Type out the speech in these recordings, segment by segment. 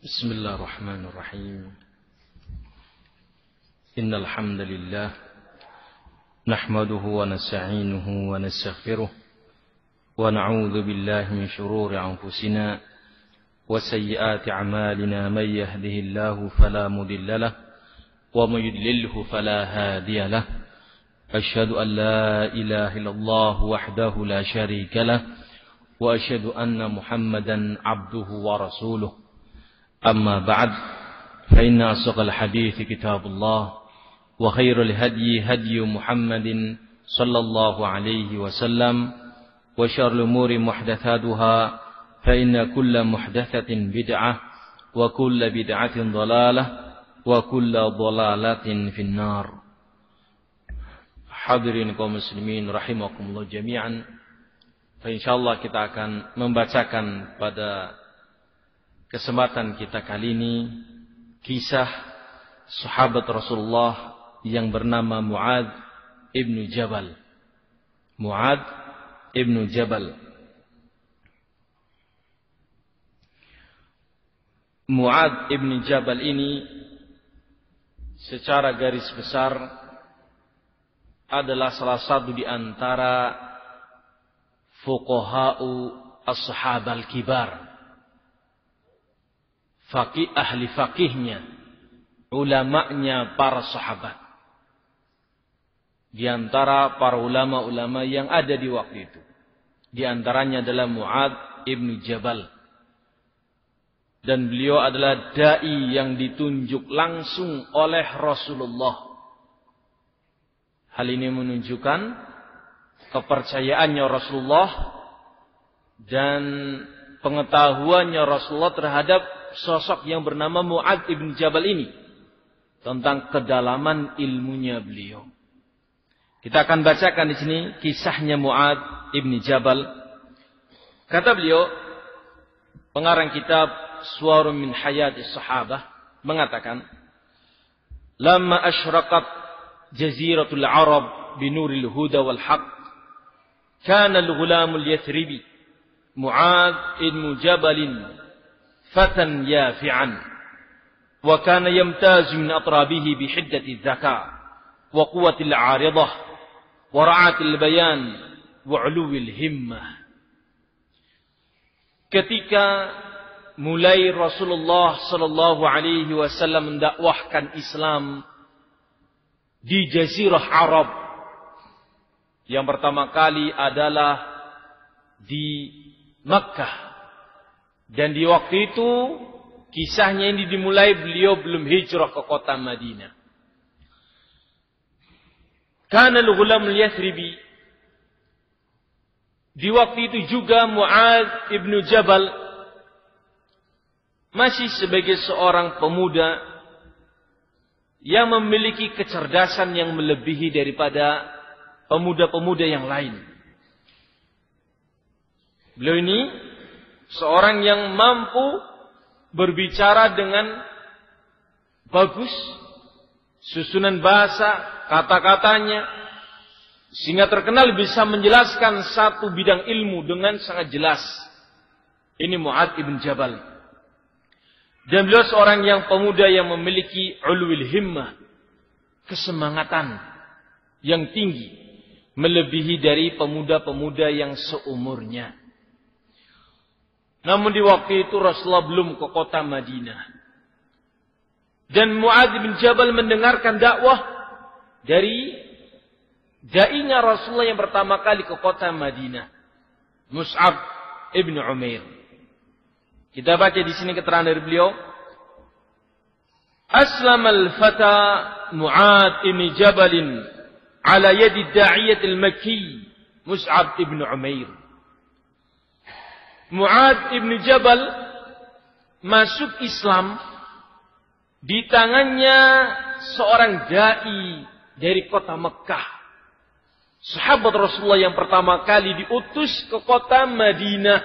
بسم الله الرحمن الرحيم إن الحمد لله نحمده ونستعينه ونستغفره ونعوذ بالله من شرور أنفسنا وسيئات أعمالنا من يهده الله فلا مضل له ومن يضلله فلا هادي له أشهد أن لا إله إلا الله وحده لا شريك له وأشهد أن محمدا عبده ورسوله أما بعد فإن أصدق الحديث كتاب الله وخير الهدي هدي محمد صلى الله عليه وسلم وشر الأمور محدثاتها فإن كل محدثة بدعة وكل بدعة ضلالة وكل ضلالة في النار. Hadirin kaum muslimin rahimakumullah jami'an. Insyaallah kita akan membacakan pada kesempatan kita kali ini kisah sahabat Rasulullah yang bernama Mu'adz ibnu Jabal. Mu'adz ibnu Jabal. Mu'adz ibnu Jabal ini secara garis besar adalah salah satu di antara fuqaha'u as-sahabal kibar. Faqih, ahli faqihnya, ulamanya para sahabat. Di antara para ulama-ulama yang ada di waktu itu. Di antaranya adalah Mu'adz ibnu Jabal. Dan beliau adalah da'i yang ditunjuk langsung oleh Rasulullah. Hal ini menunjukkan kepercayaannya Rasulullah dan pengetahuannya Rasulullah terhadap sosok yang bernama Mu'adz ibn Jabal ini, tentang kedalaman ilmunya beliau. Kita akan bacakan di sini kisahnya Mu'adz ibn Jabal. Kata beliau, pengarang kitab Suwarun min Hayatis Sahabah mengatakan, "Lamma asyraqat jaziratul Arab binuril huda wal haqq, kana al-ghulamul yathribi Mu'adz ibn Jabalin فتى يافعا وكان يمتاز من أطرابه بحدة الذكاء وقوة العارضة ورعاة البيان وعلو الهمة." Ketika mulai Rasulullah sallallahu alaihi wasallam mendakwahkan Islam di jazirah Arab, yang pertama kali adalah di Makkah. Dan di waktu itu kisahnya ini dimulai beliau belum hijrah ke kota Madinah. Kana al-ghulam al-yathribi. Di waktu itu juga Mu'adz ibnu Jabal masih sebagai seorang pemuda yang memiliki kecerdasan yang melebihi daripada pemuda-pemuda yang lain. Beliau ini seorang yang mampu berbicara dengan bagus, susunan bahasa, kata-katanya, sehingga terkenal bisa menjelaskan satu bidang ilmu dengan sangat jelas. Ini Mu'adz ibn Jabal. Dan beliau seorang yang pemuda yang memiliki ulul himmah, kesemangatan yang tinggi, melebihi dari pemuda-pemuda yang seumurnya. Namun di waktu itu Rasulullah belum ke kota Madinah. Dan Mu'adz bin Jabal mendengarkan dakwah dari da'inya Rasulullah yang pertama kali ke kota Madinah, Mus'ab ibn Umair. Kita baca di sini keterangan dari beliau. Aslamal fata Mu'adz ibn Jabal ala yadi da'iyat al-Makki Mus'ab ibn Umair. Mu'adz ibn Jabal masuk Islam di tangannya seorang da'i dari kota Mekah. Sahabat Rasulullah yang pertama kali diutus ke kota Madinah.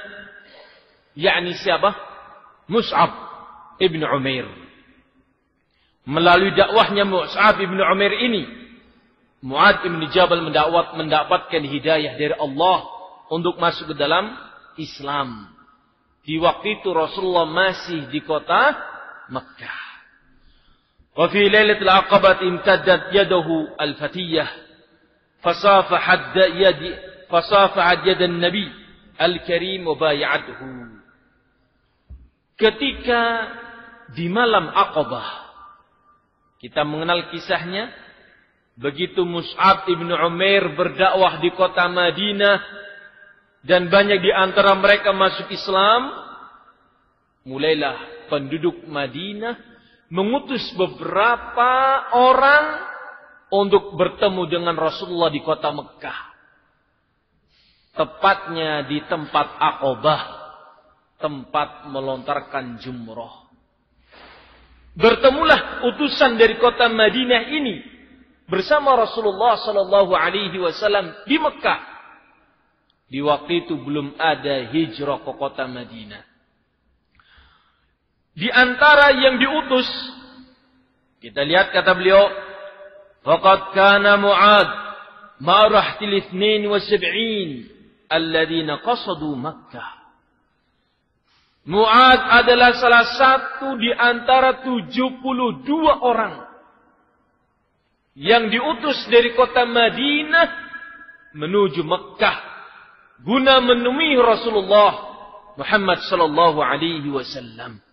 Yakni siapa? Mus'ab ibn Umair. Melalui dakwahnya Mus'ab ibn Umair ini, Mu'adz ibn Jabal mendapatkan hidayah dari Allah untuk masuk ke dalam Islam. Di waktu itu Rasulullah masih di kota Makkah. Wa fi lailatul aqabah imtaddat yadahu al-fatiyah fasafahat yad an-nabi al-karim wa bay'atuhu. Ketika di malam Aqabah, kita mengenal kisahnya, begitu Mus'ab ibn Umair berdakwah di kota Madinah dan banyak di antara mereka masuk Islam, mulailah penduduk Madinah mengutus beberapa orang untuk bertemu dengan Rasulullah di kota Mekah. Tepatnya di tempat Aqabah, tempat melontarkan jumrah. Bertemulah utusan dari kota Madinah ini bersama Rasulullah sallallahu alaihi wasallam di Mekah. Di waktu itu belum ada hijrah ke kota Madinah. Di antara yang diutus, kita lihat kata beliau, faqad kana Mu'ad ma'rahtil 72 alladziina qasadu Makkah. Mu'ad adalah salah satu di antara 72 orang yang diutus dari kota Madinah menuju Makkah guna menemui Rasulullah Muhammad sallallahu alaihi wasallam.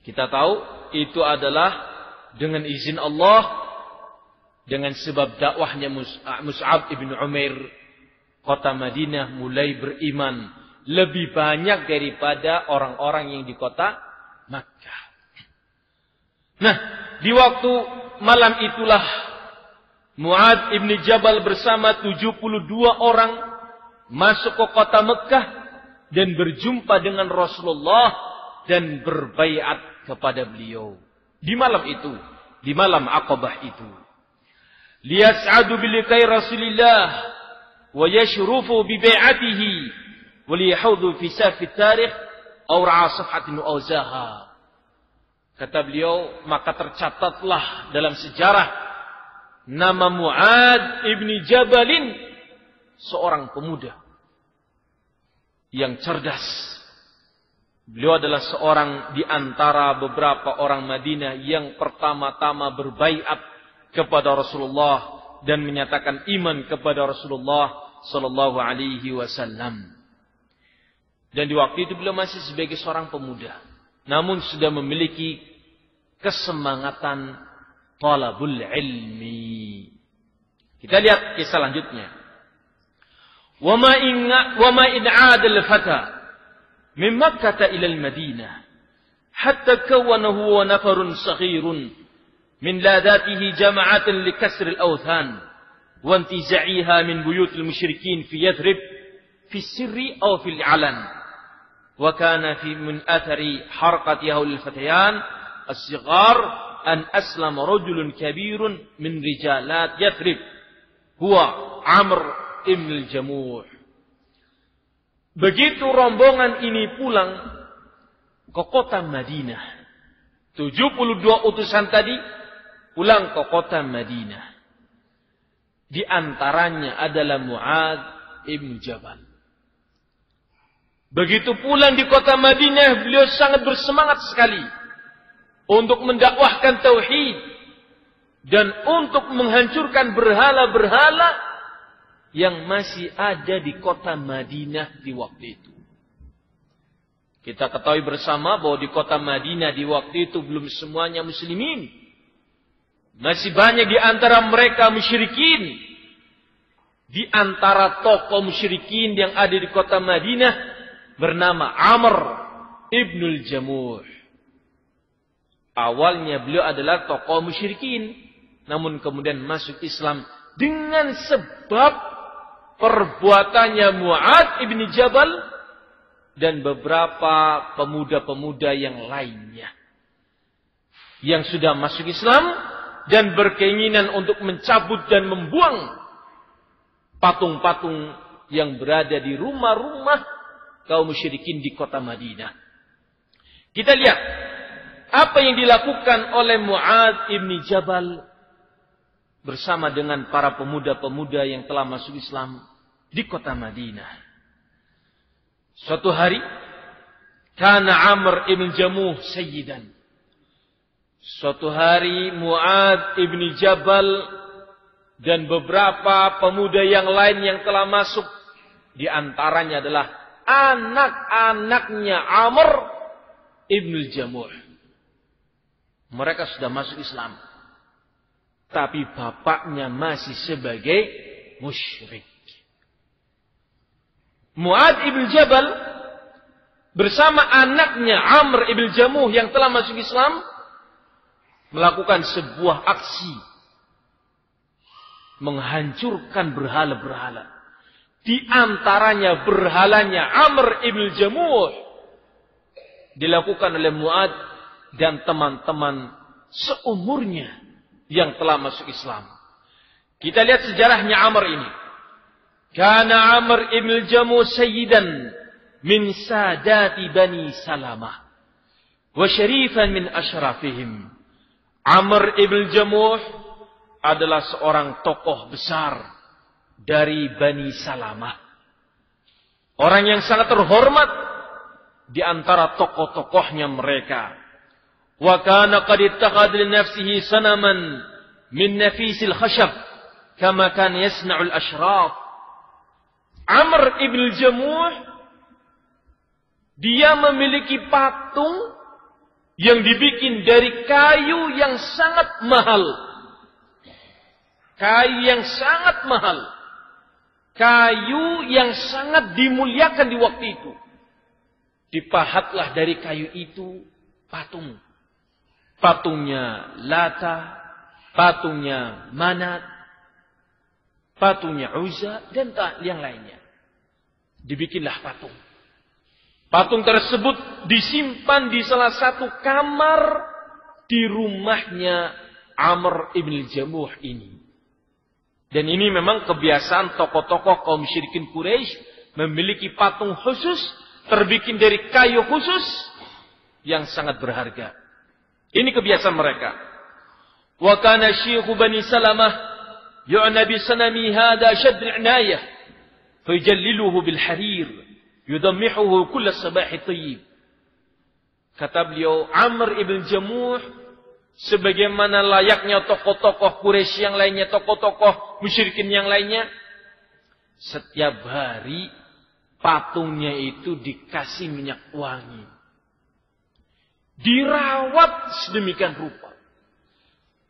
Kita tahu itu adalah dengan izin Allah, dengan sebab dakwahnya Mus'ab ibn Umair, kota Madinah mulai beriman lebih banyak daripada orang-orang yang di kota Makkah. Nah, di waktu malam itulah Mu'ad ibn Jabal bersama 72 orang masuk ke kota Makkah dan berjumpa dengan Rasulullah dan berbaiat kepada beliau. Di malam itu, di malam Aqabah itu. Liyas'adu biliqai Rasulillah wa yashrufu bi bai'atihi wa liyahudhu fi safi tarikh aw ra'a safhatin awzaha. Kata beliau, maka tercatatlah dalam sejarah nama Mu'ad ibni Jabalin, seorang pemuda yang cerdas. Beliau adalah seorang di antara beberapa orang Madinah yang pertama-tama berbaiat kepada Rasulullah dan menyatakan iman kepada Rasulullah sallallahu alaihi wasallam. Dan di waktu itu beliau masih sebagai seorang pemuda, namun sudah memiliki kesemangatan talabul ilmi. Kita lihat kisah selanjutnya. Wa ma in 'ada al-fata min Makkah ila al-Madinah hatta kawanahu wa nafarun saghirun min ladatihi jama'atan likasr al-awthan wa intiza'iha min buyut al-musyrikin fi Yathrib fi sirri aw fi al-'alan wa kana fi min athari harqatihi al-fatayan as-sighar an aslama rajulun kabirun min rijalat Yathrib huwa Amr ibn al-Jamuh. Begitu rombongan ini pulang ke kota Madinah, 72 utusan tadi pulang ke kota Madinah. Di antaranya adalah Mu'ad ibn Jabal. Begitu pulang di kota Madinah, beliau sangat bersemangat sekali untuk mendakwahkan tauhid dan untuk menghancurkan berhala-berhala yang masih ada di kota Madinah di waktu itu. Kita ketahui bersama bahwa di kota Madinah di waktu itu belum semuanya muslimin. Masih banyak di antara mereka musyrikin. Di antara tokoh musyrikin yang ada di kota Madinah bernama Amr ibnul Jamuh. Awalnya beliau adalah tokoh musyrikin, namun kemudian masuk Islam dengan sebab perbuatannya Mu'ad ibn Jabal dan beberapa pemuda-pemuda yang lainnya yang sudah masuk Islam dan berkeinginan untuk mencabut dan membuang patung-patung yang berada di rumah-rumah kaum musyrikin di kota Madinah. Kita lihat apa yang dilakukan oleh Mu'ad ibn Jabal bersama dengan para pemuda-pemuda yang telah masuk Islam di kota Madinah. Suatu hari, kana Amr ibn Jamuh sayyidan. Suatu hari Mu'adz ibn Jabal dan beberapa pemuda yang lain yang telah masuk, di antaranya adalah anak-anaknya Amr ibn Jamuh. Mereka sudah masuk Islam, tapi bapaknya masih sebagai musyrik. Mu'adz ibn Jabal bersama anaknya Amr ibn Jamuh yang telah masuk Islam melakukan sebuah aksi menghancurkan berhala-berhala. Di antaranya berhalanya Amr ibn Jamuh dilakukan oleh Mu'adz dan teman-teman seumurnya yang telah masuk Islam. Kita lihat sejarahnya Amr ini. Kana Amr ibn Jamuh sayyidan min sadati Bani Salamah wa syarifan min asyrafihim. Amr ibn Jamuh adalah seorang tokoh besar dari Bani Salamah. Orang yang sangat terhormat di antara tokoh-tokohnya mereka. Wa kana qad ittakhadha li nafsihi sanaman min nafisil khashab kama kana yasna'u al-ashraf. Amr ibn Jamuh dia memiliki patung yang dibikin dari kayu yang sangat mahal. Kayu yang sangat mahal. Kayu yang sangat dimuliakan di waktu itu. Dipahatlah dari kayu itu patung. Patungnya Lata, patungnya Manat, patungnya Uzza, dan yang lainnya. Dibikinlah patung. Patung tersebut disimpan di salah satu kamar di rumahnya Amr ibn Jamuh ini. Dan ini memang kebiasaan tokoh-tokoh kaum musyrikin Quraisy memiliki patung khusus terbikin dari kayu khusus yang sangat berharga. Ini kebiasaan mereka. Wa kana syekhu Bani Salamah yu'na bi sanami hada shadd al-inayah fa yujalliluhu bil harir. Yudammihuhu kulla sabahi tayyib. Kata beliau, Amr ibn Jamuh sebagaimana layaknya tokoh-tokoh Quraisy yang lainnya, tokoh-tokoh musyrikin yang lainnya, setiap hari patungnya itu dikasih minyak wangi. Dirawat sedemikian rupa.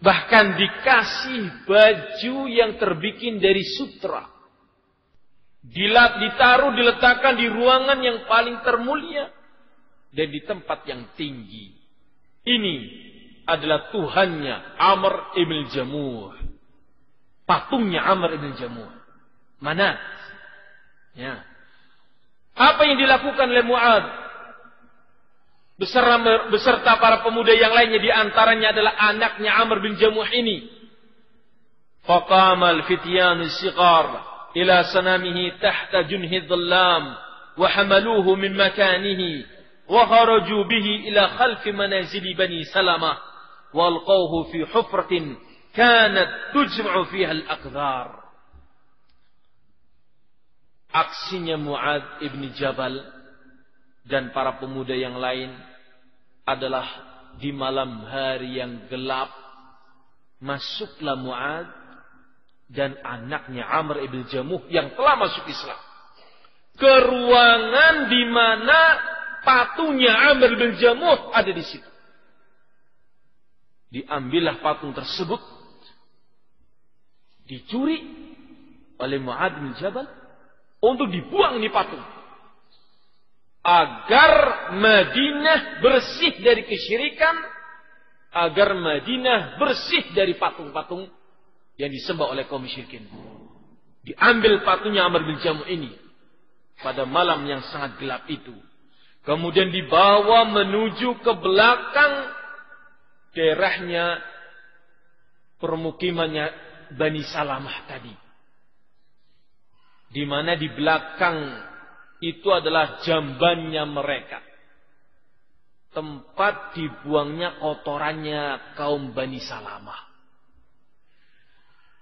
Bahkan dikasih baju yang terbikin dari sutra. Diletakkan di ruangan yang paling termulia dan di tempat yang tinggi. Ini adalah Tuhannya Amr ibn Jamuh. Patungnya Amr ibn Jamuh. Mana? Ya. Apa yang dilakukan oleh Mu'adz beserta para pemuda yang lainnya, di antaranya adalah anaknya Amr bin Jamuh ini. Faqama al-fityanu as-sighar ila sanamihi tahta junhi dhallam wa hamaluhu min makanihi wa kharaju bihi ila khalfi manazili Bani Salamah wa alqawhu fi hufratin kanat tujma'u fiha al-aqdar. Aksinya Mu'adz ibn Jabal dan para pemuda yang lain adalah di malam hari yang gelap masuklah Mu'adz dan anaknya Amr ibn Jamuh yang telah masuk Islam ke ruangan di mana patungnya Amr ibn Jamuh ada di situ. Diambillah patung tersebut, dicuri oleh Mu'adz bin Jabal untuk dibuang di patung, agar Madinah bersih dari kesyirikan, agar Madinah bersih dari patung-patung yang disembah oleh kaum musyrikin. Diambil patungnya Amr bin Jamuh ini pada malam yang sangat gelap itu. Kemudian dibawa menuju ke belakang daerahnya permukimannya Bani Salamah tadi. Di mana di belakang itu adalah jambannya mereka. Tempat dibuangnya kotorannya kaum Bani Salamah.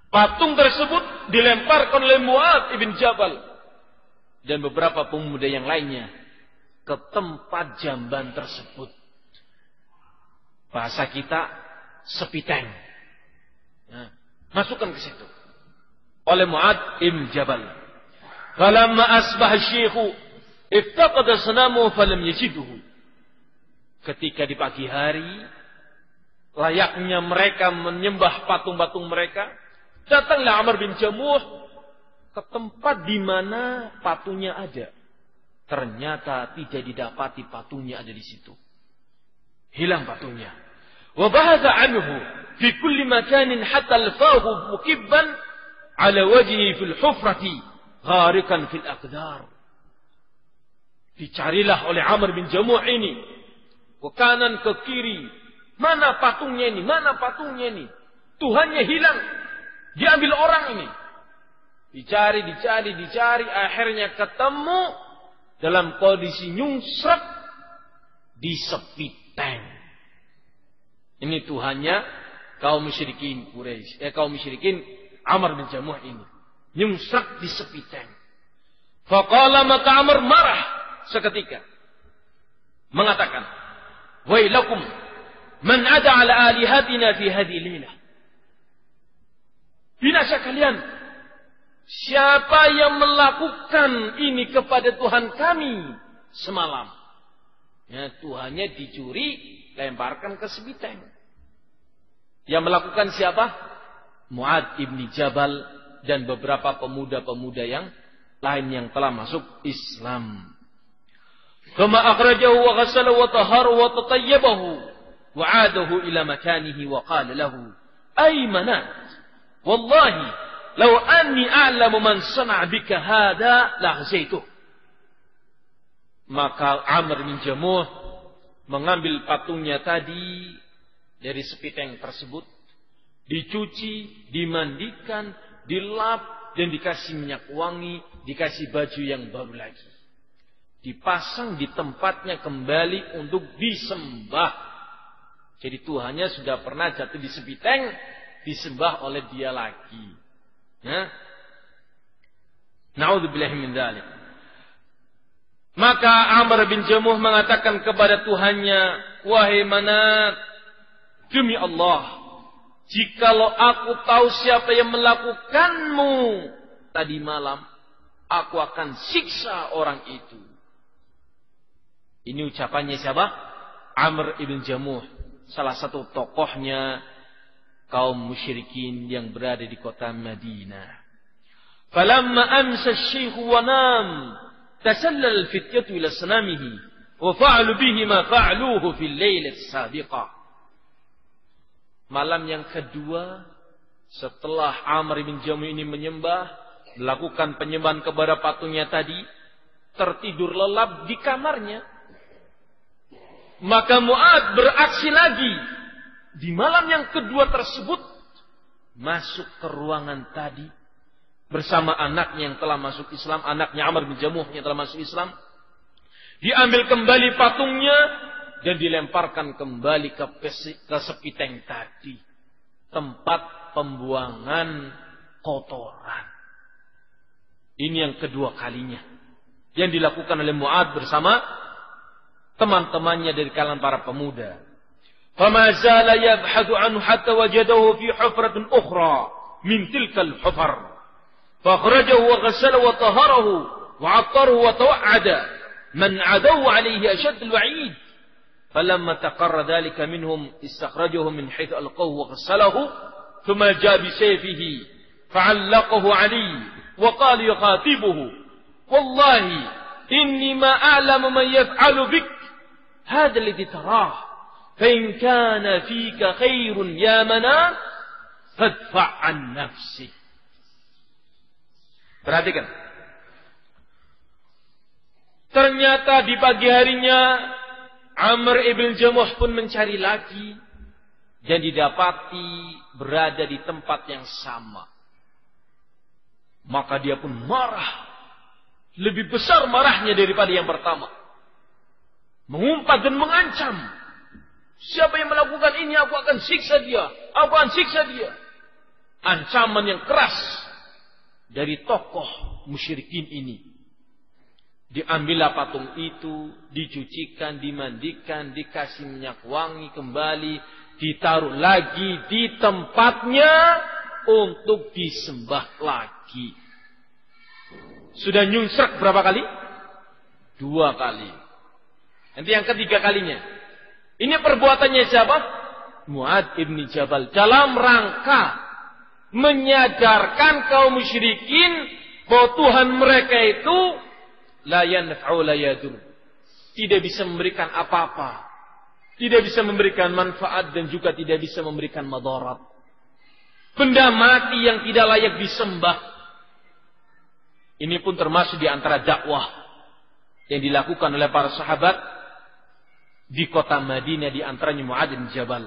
Patung tersebut dilemparkan oleh Mu'adz ibn Jabal. dan beberapa pemuda yang lainnya ke tempat jamban tersebut. Bahasa kita sepiteng. Nah, masukkan ke situ. Oleh Mu'adz ibn Jabal. Falamma asbaha syekhu iftaqada sanamu falam yajiduhu. Ketika di pagi hari layaknya mereka menyembah patung-patung mereka, datanglah Amr bin Jamuh ke tempat di mana patungnya ada. Ternyata tidak didapati patungnya ada di situ. Hilang patungnya. Wa bahatha anhu fi kulli makanin hatta alfahu mukibban ala wajhi fil hufrati ghariqan fil aqdar. Dicarilah oleh Amr bin Jamuh ini ke kanan ke kiri. Mana patungnya ini? Mana patungnya ini? Tuhannya hilang. Diambil orang ini. Dicari. Akhirnya ketemu dalam kondisi nyungsrep di sepiteng. Ini Tuhannya kaum musyrikin Quraisy. Kaum musyrikin Amr bin Jamuh ini. Nyungsrep di sepiteng. Faqala, maka Amr marah seketika. Mengatakan, wailakum man ada ala alihatina fi hadhihi lailah. Binasa kalian. Siapa yang melakukan ini kepada Tuhan kami semalam? Ya, Tuhannya dicuri, lemparkan ke sepiteng. Yang melakukan siapa? Mu'adz ibn Jabal dan beberapa pemuda-pemuda yang lain yang telah masuk Islam. Kama akhrajahu wa ghassala wa tahara wa tatayyabahu wa 'adahu ila makanihi wa qala lahu ay manat wallahi law anni a'lamu man sana'a bika hadha la ghazaituh. Maka Amr bin Jamuh mengambil patungnya tadi dari sepiteng tersebut, dicuci, dimandikan, dilap dan dikasih minyak wangi, dikasih baju yang baru lagi. Dipasang di tempatnya kembali untuk disembah. Jadi Tuhannya sudah pernah jatuh di sepiteng, disembah oleh dia lagi. Na'udzubillahi min dzalik. Maka Amr bin Jamuh mengatakan kepada Tuhannya, wahai Manat, demi Allah, jikalau aku tahu siapa yang melakukanmu tadi malam, aku akan siksa orang itu. Ini ucapannya siapa? Amr ibn Jamuh, salah satu tokohnya kaum musyrikin yang berada di kota Madinah. Falamma amsa asy-syaikh wa nam tasallal al-fityatu ila sanamihi wa fa'alu bihi ma fa'aluhu fil lailati sabiqah. Malam yang kedua setelah Amr bin Jamuh ini menyembah, melakukan penyembahan kepada patungnya tadi, tertidur lelap di kamarnya. Maka Mu'adz beraksi lagi di malam yang kedua tersebut, masuk ke ruangan tadi bersama anaknya yang telah masuk Islam, anaknya Amr bin Jamuh yang telah masuk Islam. Diambil kembali patungnya dan dilemparkan kembali ke sepiteng tadi, tempat pembuangan kotoran. Ini yang kedua kalinya yang dilakukan oleh Mu'adz bersama teman-temannya dari kalangan para pemuda. فما زال يبحث عنه حتى وجده في حفرة أخرى من تلك الحفر فأخرجه وغسله وطهره وعطره وتوعد من عدوا عليه أشد الوعيد فلما تقر ذلك منهم استخرجه من حيث ألقوه وغسله ثم جاء بسيفه فعلقه عليه وقال يخاطبه والله إني ما أعلم من يفعل بك هذا الذي تراه فإن كان فيك خير يا منات فادفع عن نفسك. Perhatikan. Ternyata di pagi harinya Amr ibn Jamuh pun mencari lagi dan didapati berada di tempat yang sama. Maka dia pun marah. Lebih besar marahnya daripada yang pertama. Mengumpat dan mengancam. Siapa yang melakukan ini, aku akan siksa dia. Aku akan siksa dia. Ancaman yang keras dari tokoh musyrikin ini. Diambillah patung itu, dicucikan, dimandikan, dikasih minyak wangi kembali, ditaruh lagi di tempatnya untuk disembah lagi. Sudah nyungsrek berapa kali? 2 kali. Nanti yang ketiga kalinya. Ini perbuatannya siapa? Mu'adz ibn Jabal. Dalam rangka menyadarkan kaum musyrikin bahwa Tuhan mereka itu la yanfa'u la yadur. Tidak bisa memberikan apa-apa. Tidak bisa memberikan manfaat dan juga tidak bisa memberikan madarat. Benda mati yang tidak layak disembah. Ini pun termasuk di antara dakwah yang dilakukan oleh para sahabat di kota Madinah, di antaranya Mu'adz bin Jabal.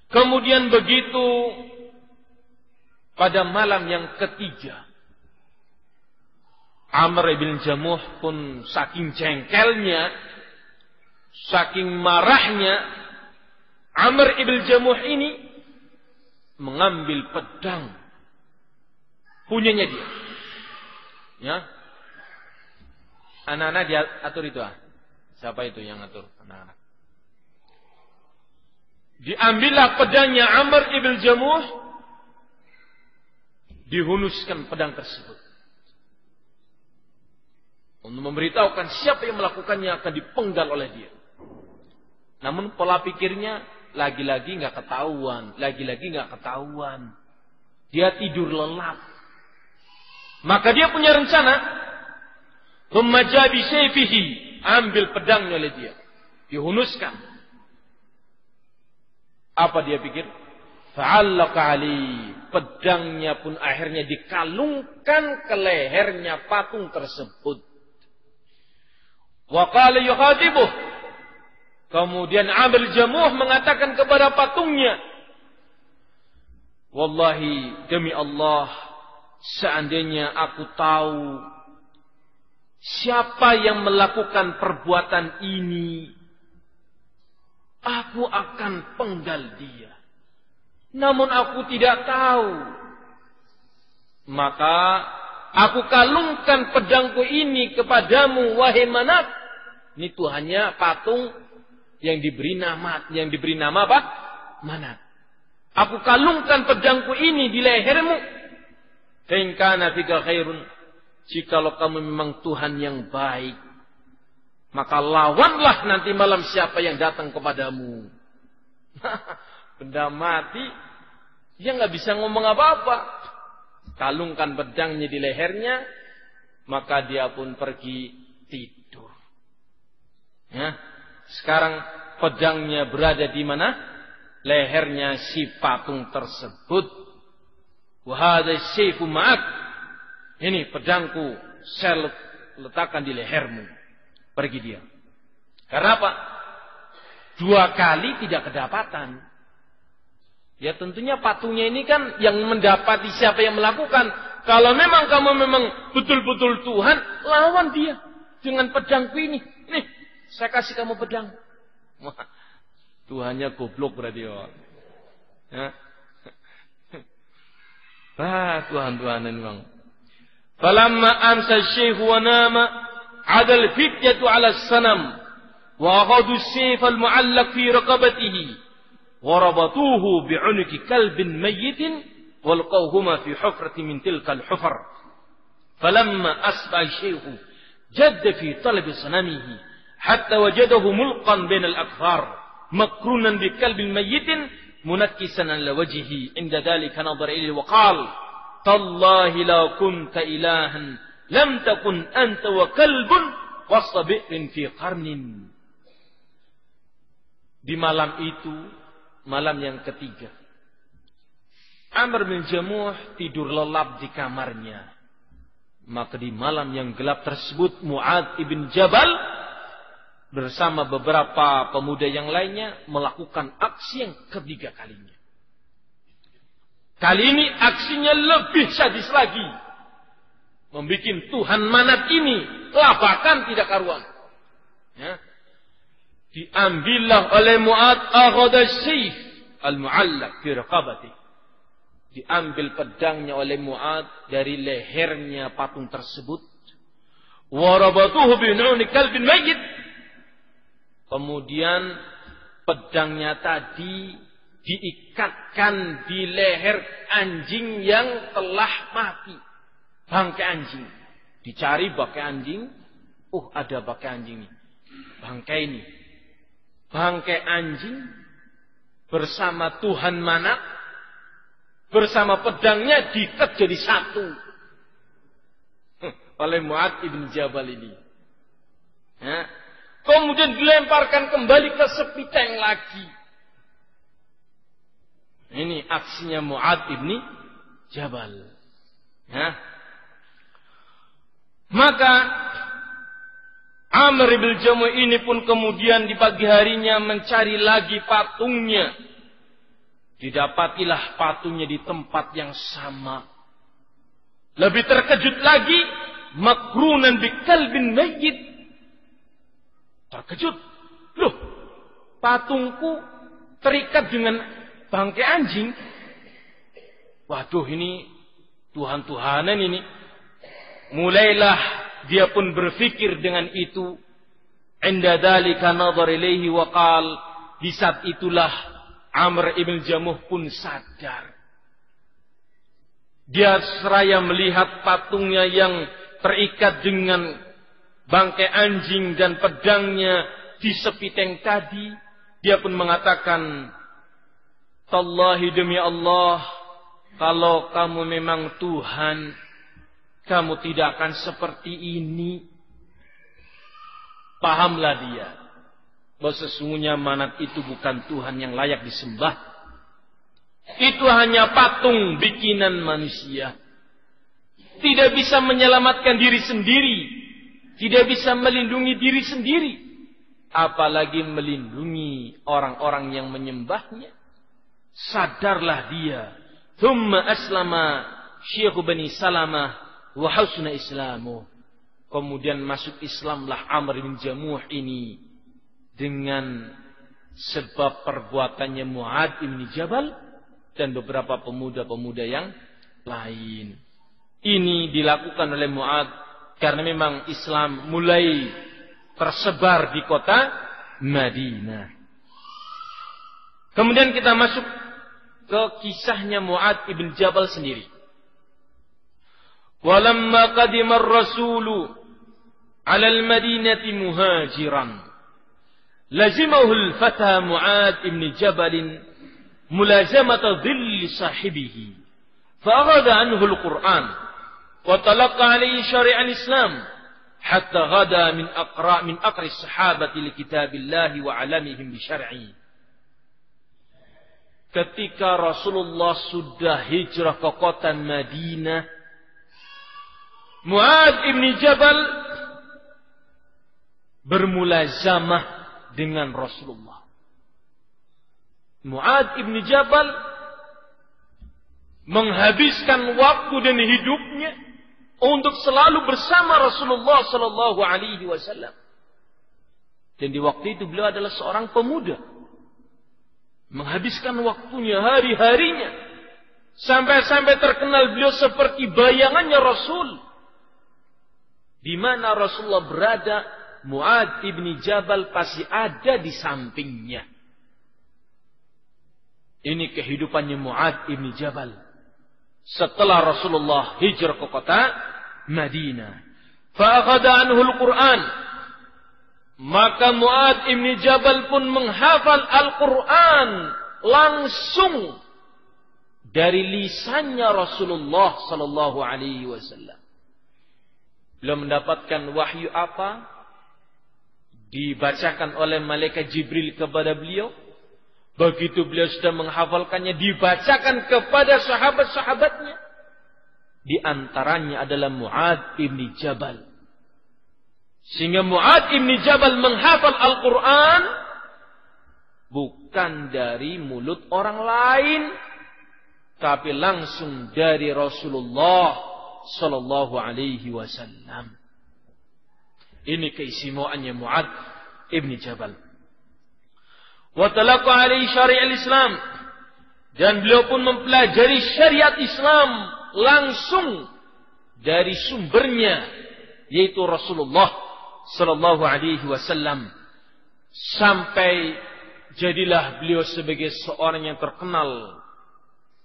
Kemudian begitu pada malam yang ketiga, Amr bin Jamuh pun saking jengkelnya, saking marahnya, Amr bin Jamuh ini mengambil pedang punyanya dia. Ya, anak-anak dia atur itu Siapa itu yang atur anak-anak? Diambillah pedangnya Amr ibn Jamuh, dihunuskan pedang tersebut. Untuk memberitahukan siapa yang melakukannya akan dipenggal oleh dia. Namun pola pikirnya lagi-lagi nggak ketahuan, Dia tidur lelap. Maka dia punya rencana, memajabi sayfihi, ambil pedangnya oleh dia, dihunuskan. Apa dia pikir? Fa'allaqa ali, pedangnya pun akhirnya dikalungkan ke lehernya patung tersebut. Wa qala yukhatibuh, kemudian Amr Jamuh mengatakan kepada patungnya, wallahi, demi Allah, seandainya aku tahu siapa yang melakukan perbuatan ini, aku akan penggal dia. Namun aku tidak tahu. Maka aku kalungkan pedangku ini kepadamu, wahai Manat. Ini Tuhannya patung yang diberi nama apa? Manat. Aku kalungkan pedangku ini di lehermu. Fa in kana fika khairun, jikalau kamu memang Tuhan yang baik, maka lawanlah nanti malam siapa yang datang kepadamu. Benda mati, dia nggak bisa ngomong apa-apa. Kalungkan pedangnya di lehernya, maka dia pun pergi tidur. Ya, sekarang pedangnya berada di mana? Lehernya si patung tersebut. Wahada syaifu ma'ak. Ini pedangku, saya letakkan di lehermu. Pergi dia. Karena apa? 2 kali tidak kedapatan. Ya tentunya patungnya ini kan yang mendapati siapa yang melakukan. Kalau memang kamu memang betul-betul Tuhan, lawan dia dengan pedangku ini. Nih, saya kasih kamu pedang. Wah, Tuhannya goblok berarti ya. Tuhan-Tuhanan memang. Falamma amsa syekh wa nama adal fityatu ala sanam wa akhadhu as-sayf al-mu'allaq fi raqabatihi wa rabatuhu bi'unuki kalbin mayyitin walqawhuma fi hufratin min tilka al-hufar. Falamma asba syekh jadda fi talab sanamihi hatta wajadahu mulqan bain al-akfar makrunan bi kalbin mayyitin munakkisan ala wajhihi. Inda dhalika nadhara ilayhi wa qala tallahi la kunta ilahan lam takun anta wa kalbun wasta bi'rin fi qarnin. Di malam itu, malam yang ketiga, Amr bin Jamuh tidur lelap di kamarnya. Maka di malam yang gelap tersebut, Mu'adz ibn Jabal bersama beberapa pemuda yang lainnya melakukan aksi yang ketiga kalinya. Kali ini aksinya lebih sadis lagi. Membikin Tuhan Manat ini labakan tidak karuan. Ya. Diambillah oleh Mu'adz aghadha syayf al-mu'allaq fi raqabati. Diambil pedangnya oleh Mu'adz dari lehernya patung tersebut. Warabatuhu bin'uni kalbin mayyit. Kemudian pedangnya tadi diikatkan di leher anjing yang telah mati. Bangkai anjing. Dicari bangkai anjing. Ada bangkai anjing nih. Bangkai ini. Bangkai anjing bersama Tuhan Manat, bersama pedangnya diikat jadi satu oleh Mu'adz ibn Jabal ini. Ya. Kemudian dilemparkan kembali ke sepiteng lagi. Ini aksinya Mu'adz ibn Jabal. Ya. Maka Amr ibn Jamuh ini pun kemudian di pagi harinya mencari lagi patungnya. Didapatilah patungnya di tempat yang sama. Lebih terkejut lagi, makrunan bikalbin mayyit. Terkejut. Loh, patungku terikat dengan bangkai anjing. Waduh, ini Tuhan-Tuhanan ini. Mulailah dia pun berfikir dengan itu. Inda dzalika nadhar ilaihi wa qal, di saat itulah Amr ibn Jamuh pun sadar. Dia seraya melihat patungnya yang terikat dengan bangkai anjing dan pedangnya di sepiteng tadi. Dia pun mengatakan, Tallahi demi Allah, kalau kamu memang Tuhan, kamu tidak akan seperti ini. Pahamlah dia bahwa sesungguhnya Manat itu bukan Tuhan yang layak disembah. Itu hanya patung bikinan manusia. Tidak bisa menyelamatkan diri sendiri. Tidak bisa melindungi diri sendiri. Apalagi melindungi orang-orang yang menyembahnya. Sadarlah dia. Thumma aslama Syekh Bani Salamah wa husna islamu. Kemudian masuk Islamlah Amr bin Jamuh ini dengan sebab perbuatannya Mu'adz bin Jabal dan beberapa pemuda-pemuda yang lain. Ini dilakukan oleh Mu'adz karena memang Islam mulai tersebar di kota Madinah. Kemudian kita masuk ke kisahnya Mu'adz bin Jabal sendiri. Walamma qadima ar-rasulu 'ala al-madinati muhajiran lazimahu al-fata Mu'adz bin Jabal mulazamata dhilli sahibihi fa'aghadha anhu al-Qur'an wa talaqa 'alayhi syari' al-Islam hatta ghada min aqri as-sahabati li kitabillahi wa 'alamihim bi syar'i. Ketika Rasulullah sudah hijrah ke kota Madinah, Mu'adz bin Jabal bermulazamah dengan Rasulullah. Mu'adz bin Jabal menghabiskan waktu dan hidupnya untuk selalu bersama Rasulullah sallallahu alaihi wasallam. Dan di waktu itu beliau adalah seorang pemuda. Menghabiskan waktunya hari-harinya sampai-sampai terkenal beliau seperti bayangannya Rasul. Di mana Rasulullah berada, Mu'adz bin Jabal pasti ada di sampingnya. Ini kehidupannya Mu'adz bin Jabal setelah Rasulullah hijrah ke kota Madinah. Fa'akhadha anhu al-Qur'an. Maka Mu'adz bin Jabal pun menghafal Al-Quran langsung dari lisannya Rasulullah sallallahu alaihi wasallam. Beliau mendapatkan wahyu apa? Dibacakan oleh malaikat Jibril kepada beliau. Begitu beliau sudah menghafalkannya, dibacakan kepada sahabat-sahabatnya. Di antaranya adalah Mu'adz bin Jabal. Sehingga Mu'adz bin Jabal menghafal Al-Quran bukan dari mulut orang lain, tapi langsung dari Rasulullah sallallahu alaihi wasallam. Ini keistimewaannya Mu'adz bin Jabal. Wa talaqa alaihi syari' al-Islam, dan beliau pun mempelajari syariat Islam langsung dari sumbernya yaitu Rasulullah sallallahu alaihi wasallam, sampai jadilah beliau sebagai seorang yang terkenal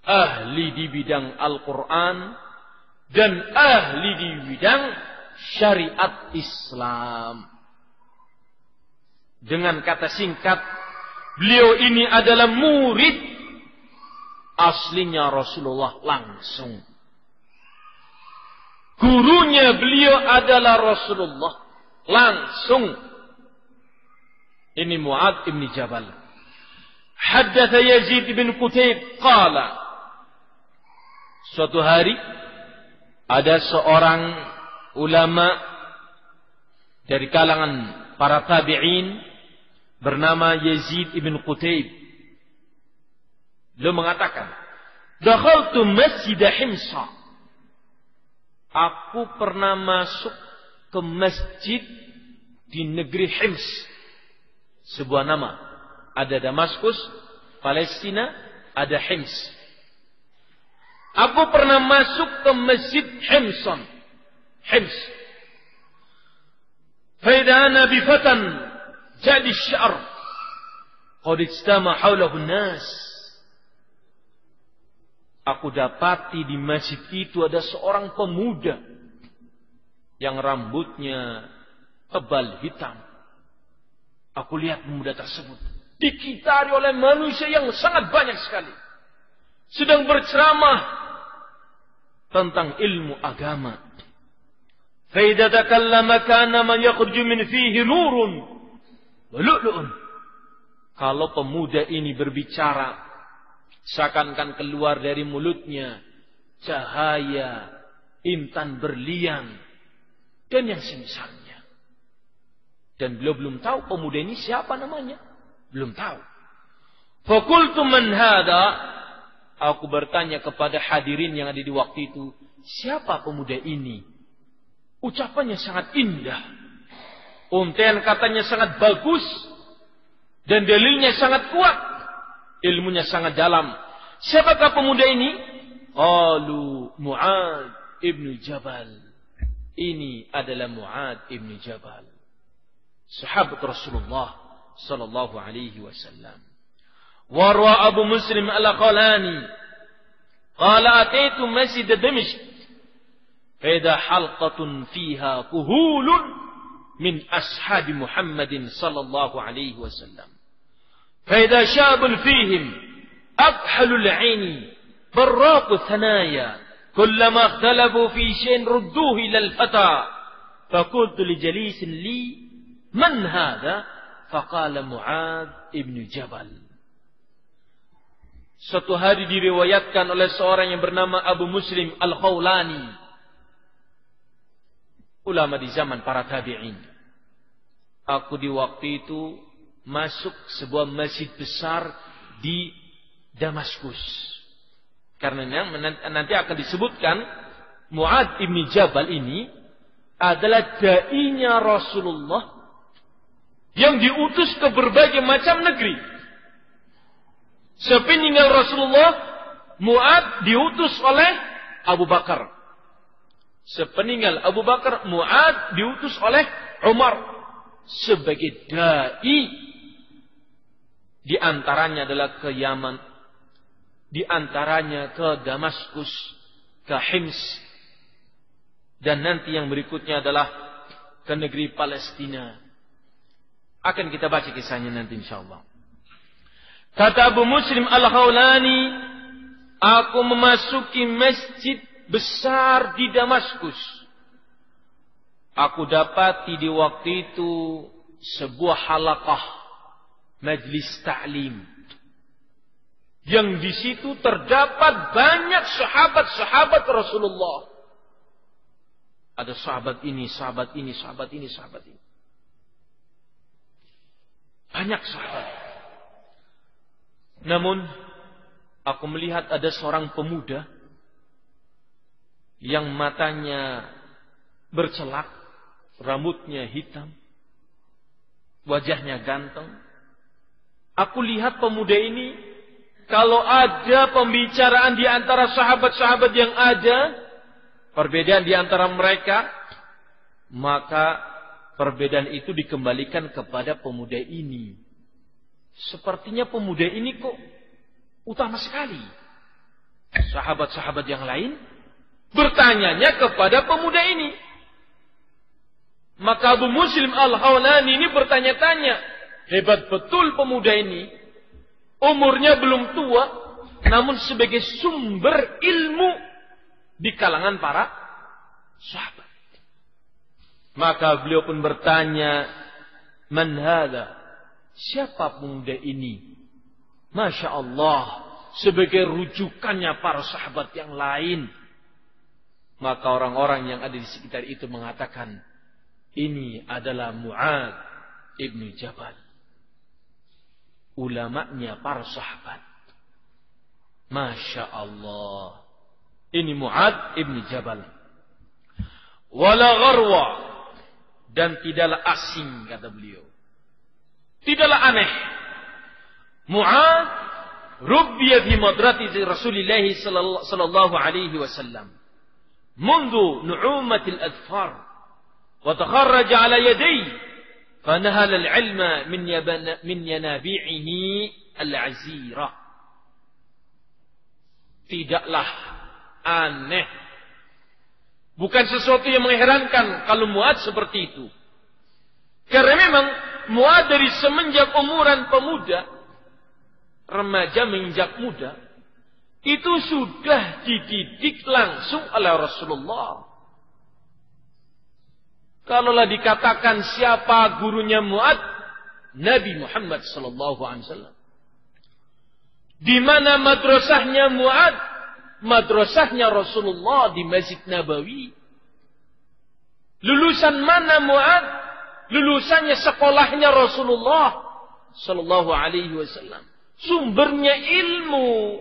ahli di bidang Al-Quran dan ahli di bidang syariat Islam. Dengan kata singkat, beliau ini adalah murid aslinya Rasulullah langsung. Gurunya beliau adalah Rasulullah langsung. Ini Mu'adz ibn Jabal. Haddatha Yazid bin Qutayb qala, suatu hari ada seorang ulama dari kalangan para tabi'in bernama Yazid bin Qutayb. Beliau mengatakan, dakhaltu masjid Himsa. Aku pernah masuk ke masjid di negeri Hims. Sebuah nama. Ada Damaskus, Palestina, ada Hims. Aku pernah masuk ke masjid Himson. Hims. Faida ana bifatan jadi sya'r. Qad ijtama haulahu nas. Aku dapati di masjid itu ada seorang pemuda yang rambutnya tebal hitam. Aku lihat pemuda tersebut dikitari oleh manusia yang sangat banyak sekali, sedang berceramah tentang ilmu agama. Fa idza takallama kana man yakhruju min fihi nurun wa lu'lu'un. Kalau pemuda ini berbicara, seakan-akan keluar dari mulutnya cahaya intan berlian dan yang semisalnya. Dan beliau belum tahu pemuda ini siapa namanya. Belum tahu. Fakultu man hada. Aku bertanya kepada hadirin yang ada di waktu itu, siapa pemuda ini? Ucapannya sangat indah. Untaian katanya sangat bagus. Dan dalilnya sangat kuat. Ilmunya sangat dalam. Siapakah pemuda ini? Qalu Mu'adz ibn Jabal. Ini adalah Mu'adz ibn Jabal, sahabat Rasulullah sallallahu alaihi wasallam. Warwa Abu Muslim al-Khawlani qala ataitu masjid Dimashq fa idha halqatun fiha kuhulun min ashabi Muhammadin sallallahu alaihi wasallam. فإذا شاب فيهم أكحل العين براق الثنايا كلما اختلفوا في شيء ردوه إلى الفتى فقلت لجليس لي من هذا فقال معاذ ابن جبل. Suatu hari diriwayatkan oleh seorang yang bernama Abu Muslim al-Khawlani, ulama di zaman para tabi'in. Aku di waktu itu masuk sebuah masjid besar di Damaskus. Karena nanti akan disebutkan Mu'adz ibn Jabal ini adalah da'inya Rasulullah yang diutus ke berbagai macam negeri. Sepeninggal Rasulullah, Mu'adz diutus oleh Abu Bakar. Sepeninggal Abu Bakar, Mu'adz diutus oleh Umar sebagai da'i. Di antaranya adalah ke Yaman, di antaranya ke Damaskus, ke Hims, dan nanti yang berikutnya adalah ke negeri Palestina. Akan kita baca kisahnya nanti insyaallah. Kata Abu Muslim al-Khawlani, aku memasuki masjid besar di Damaskus. Aku dapati di waktu itu sebuah halaqah majlis ta'lim, yang di situ terdapat banyak sahabat-sahabat Rasulullah. Ada sahabat ini, sahabat ini, sahabat ini, sahabat ini. Banyak sahabat. Namun aku melihat ada seorang pemuda yang matanya bercelak, rambutnya hitam, wajahnya ganteng. Aku lihat pemuda ini, kalau ada pembicaraan di antara sahabat-sahabat yang ada, perbedaan di antara mereka, maka perbedaan itu dikembalikan kepada pemuda ini. Sepertinya pemuda ini kok utama sekali. Sahabat-sahabat yang lain bertanyanya kepada pemuda ini. Maka Abu Muslim Al-Khawlani ini bertanya-tanya, hebat betul pemuda ini. Umurnya belum tua, namun sebagai sumber ilmu di kalangan para sahabat. Maka beliau pun bertanya, man hadha? Siapa pemuda ini? Masya Allah, sebagai rujukannya para sahabat yang lain. Maka orang-orang yang ada di sekitar itu mengatakan, ini adalah Mu'ad ibn Jabal. Ulamanya para sahabat. Masya Allah. Ini Mu'ad ibn Jabal. Wala gharwa. Dan tidaklah asing, kata beliau. Tidaklah aneh. Mu'ad rubbiya fi madrati Rasulullah sallallahu alaihi wasallam. Mundu nu'umatil adfar. وتخرج على يديه فنهل العلم من ينابيعه العزيرة. Tidaklah aneh, bukan sesuatu yang mengherankan kalau Mu'ad seperti itu. Karena memang Mu'ad dari semenjak umuran pemuda, remaja menginjak muda, itu sudah dididik langsung oleh Rasulullah. Kalaulah dikatakan siapa gurunya Mu'ad, Nabi Muhammad sallallahu alaihi wasallam. Di mana madrasahnya Mu'ad? Madrasahnya Rasulullah di Masjid Nabawi. Lulusan mana Mu'ad? Lulusannya sekolahnya Rasulullah sallallahu alaihi wasallam. Sumbernya ilmu.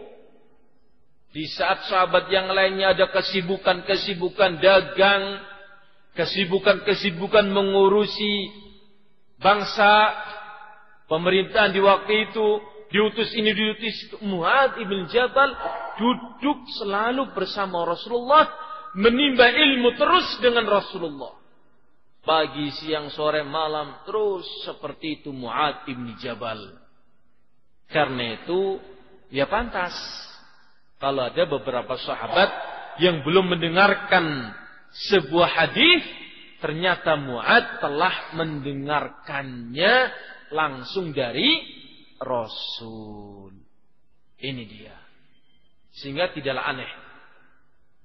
Di saat sahabat yang lainnya ada kesibukan dagang, kesibukan mengurusi bangsa, pemerintahan di waktu itu, diutus ini, diutus itu. Mu'ad ibn Jabal duduk selalu bersama Rasulullah, menimba ilmu terus dengan Rasulullah. Pagi, siang, sore, malam, terus seperti itu Mu'ad ibn Jabal. Karena itu, ya pantas kalau ada beberapa sahabat yang belum mendengarkan sebuah hadis, ternyata Mu'ad telah mendengarkannya langsung dari Rasul. Ini dia. Sehingga tidaklah aneh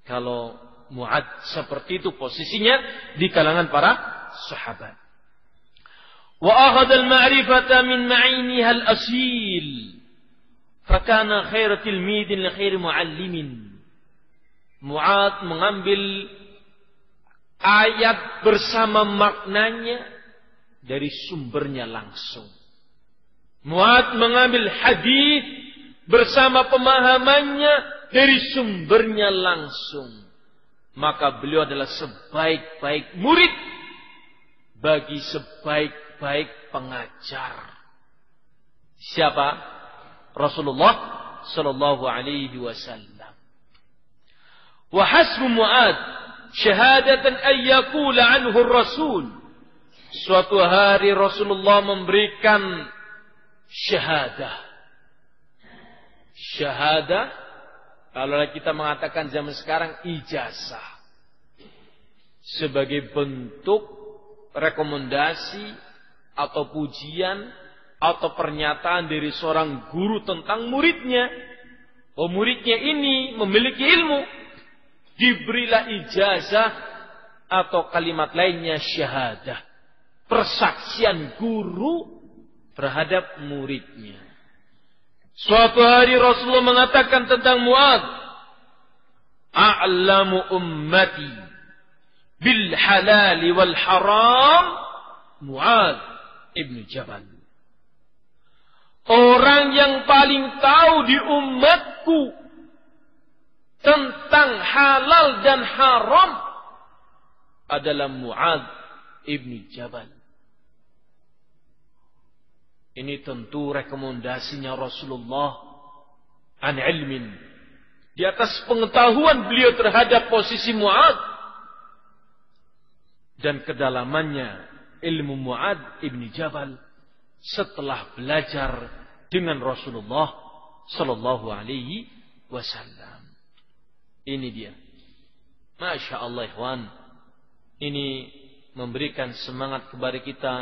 kalau Mu'ad seperti itu posisinya di kalangan para sahabat. Wa akhadha al-ma'rifata min ma'iniha al-asil. Fakana khairu tilmidin li khairi mu'allimin. Mu'ad mengambil ayat bersama maknanya dari sumbernya langsung. Mu'ad mengambil hadis bersama pemahamannya dari sumbernya langsung. Maka beliau adalah sebaik-baik murid bagi sebaik-baik pengajar. Siapa? Rasulullah sallallahu alaihi wasallam. Wa hasbu Mu'ad syahadatan ayyakula anhu Rasul. Suatu hari Rasulullah memberikan syahadah. Syahadah, kalau kita mengatakan zaman sekarang ijazah. Sebagai bentuk rekomendasi atau pujian atau pernyataan dari seorang guru tentang muridnya. Oh, muridnya ini memiliki ilmu, diberilah ijazah atau kalimat lainnya syahadah. Persaksian guru terhadap muridnya. Suatu hari Rasulullah mengatakan tentang Mu'ad, a'lamu ummati bil halal wal haram Mu'ad ibn Jabal. Orang yang paling tahu di umatku tentang halal dan haram adalah Mu'ad ibn Jabal. Ini tentu rekomendasinya Rasulullah an ilmin. Di atas pengetahuan beliau terhadap posisi Mu'ad. dan kedalamannya ilmu Mu'adz ibn Jabal setelah belajar dengan Rasulullah sallallahu alaihi wasallam. Ini dia. Masya Allah, ikhwan. Ini memberikan semangat kepada kita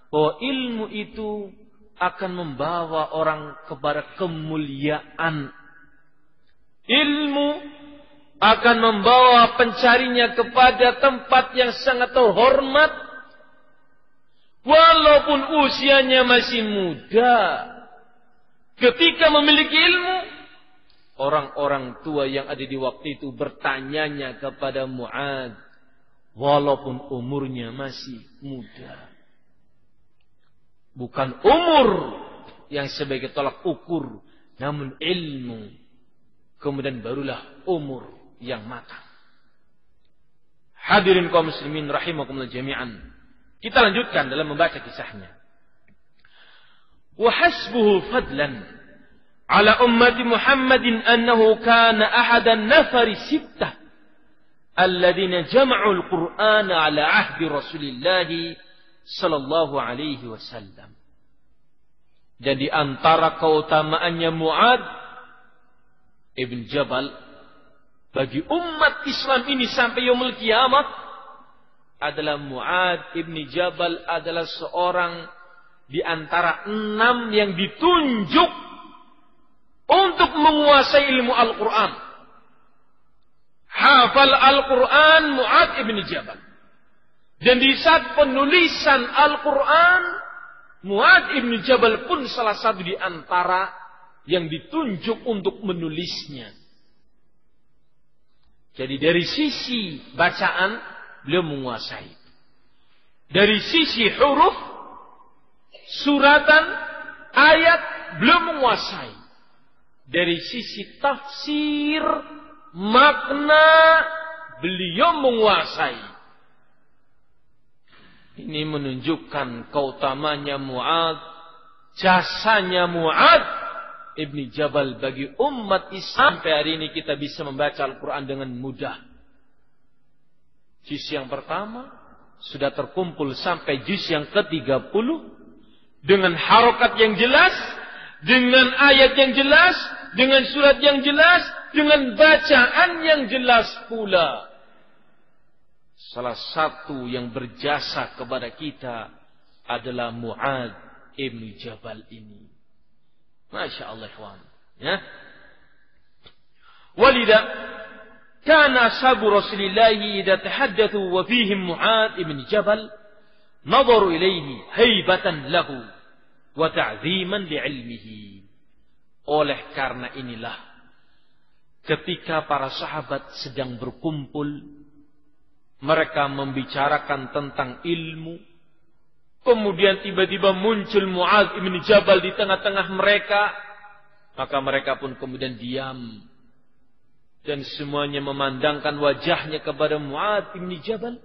bahwa ilmu itu akan membawa orang kepada kemuliaan. Ilmu akan membawa pencarinya kepada tempat yang sangat terhormat. Walaupun usianya masih muda. Ketika memiliki ilmu, orang-orang tua yang ada di waktu itu bertanyanya kepada Mu'adz. Walaupun umurnya masih muda. Bukan umur yang sebagai tolak ukur, namun ilmu. Kemudian barulah umur yang matang. Hadirin kaum muslimin rahimakumullah jami'an. Kita lanjutkan dalam membaca kisahnya. Wa hasbuhu fadlan ala ummati Muhammadin annahu kana ahadan nafari sittah alladhina jama'u al-Qur'an ala ahdi Rasulillah sallallahu alaihi wasallam. Dan di antara keutamaannya Mu'adz ibn Jabal bagi umat Islam ini sampai yaumul kiamat adalah Mu'adz ibn Jabal adalah seorang di antara 6 yang ditunjuk untuk menguasai ilmu Al-Quran. Hafal Al-Quran Mu'adz ibn Jabal. Dan di saat penulisan Al-Quran, Mu'adz ibn Jabal pun salah satu di antara yang ditunjuk untuk menulisnya. Jadi dari sisi bacaan, beliau menguasai. Dari sisi huruf, suratan, ayat, beliau menguasai. Dari sisi tafsir, makna, beliau menguasai. Ini menunjukkan keutamanya Mu'adz, jasanya Mu'adz ibn Jabal bagi umat Islam. Sampai hari ini kita bisa membaca Al-Quran dengan mudah. Juz yang pertama sudah terkumpul sampai juz yang ke-30 dengan harokat yang jelas, dengan ayat yang jelas, dengan surat yang jelas, dengan bacaan yang jelas pula. Salah satu yang berjasa kepada kita adalah Mu'adz ibn Jabal ini. Masya Allah, ikhwan. Ya. Walida kana ashabu Rasulillah idza tahaddatsu wa fihim Mu'adz ibn Jabal nadaru ilayhi haibatan lahu wa ta'ziman li'ilmihi. Oleh karena inilah ketika para sahabat sedang berkumpul, mereka membicarakan tentang ilmu. Kemudian tiba-tiba muncul Mu'adz ibn Jabal di tengah-tengah mereka. Maka mereka pun kemudian diam. Dan semuanya memandangkan wajahnya kepada Mu'adz ibn Jabal.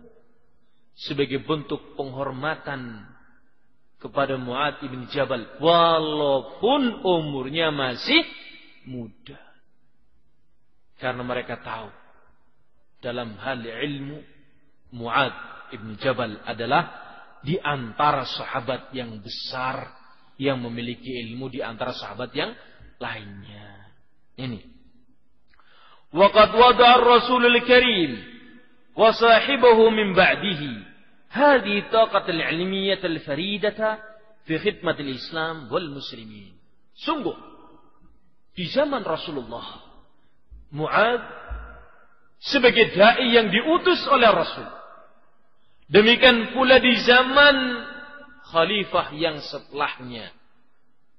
Sebagai bentuk penghormatan kepada Mu'adz ibn Jabal. Walaupun umurnya masih muda. Karena mereka tahu. Dalam hal ilmu, Mu'adz ibn Jabal adalah di antara sahabat yang besar yang memiliki ilmu di antara sahabat yang lainnya. Ini. Waqad wada'a ar-Rasulul Karim wa sahibahu min ba'dihi hadhihi taqat al-'ilmiyyah al-faridata fi khidmat al-Islam wal muslimin. Sungguh di zaman Rasulullah, Mu'adz sebagai dai yang diutus oleh Rasul. Demikian pula di zaman khalifah yang setelahnya,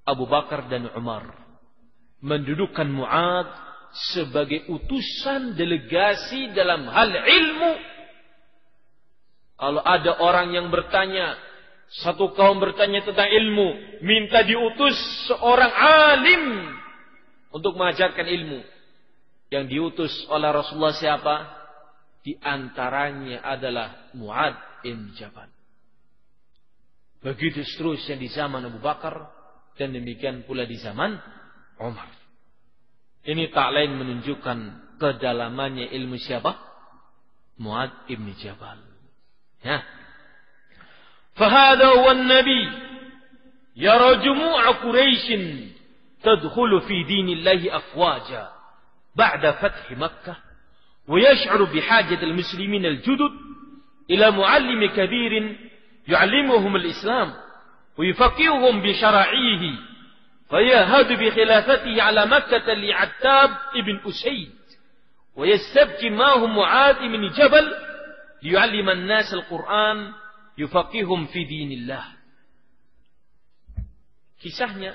Abu Bakar dan Umar, mendudukkan Mu'adz sebagai utusan delegasi dalam hal ilmu. Kalau ada orang yang bertanya, satu kaum bertanya tentang ilmu, minta diutus seorang alim untuk mengajarkan ilmu. Yang diutus oleh Rasulullah siapa? Di antaranya adalah Mu'adz ibn Jabal. Begitu seterusnya di zaman Abu Bakar dan demikian pula di zaman Umar. Ini tak lain menunjukkan kedalamannya ilmu siapa? Mu'adz ibn Jabal. Ya. Fahada huwa an-nabi yara jumu'a Quraisy tadkhulu fi dinillahi afwaja ba'da fath Makkah wa yash'uru bihajati al-muslimin al-judud ila mu'allim kabirin yu'allimuhum al-islam wa yufaqihuhum bi syara'ihi fa yahadu bi khilafatihi ala Makkah li Attab ibn Usayd wa yastabqi ma'hum Mu'adh ibn Jabal liyu'allima an-nas al-Qur'an yufaqihum fi dinillah. Kisahnya,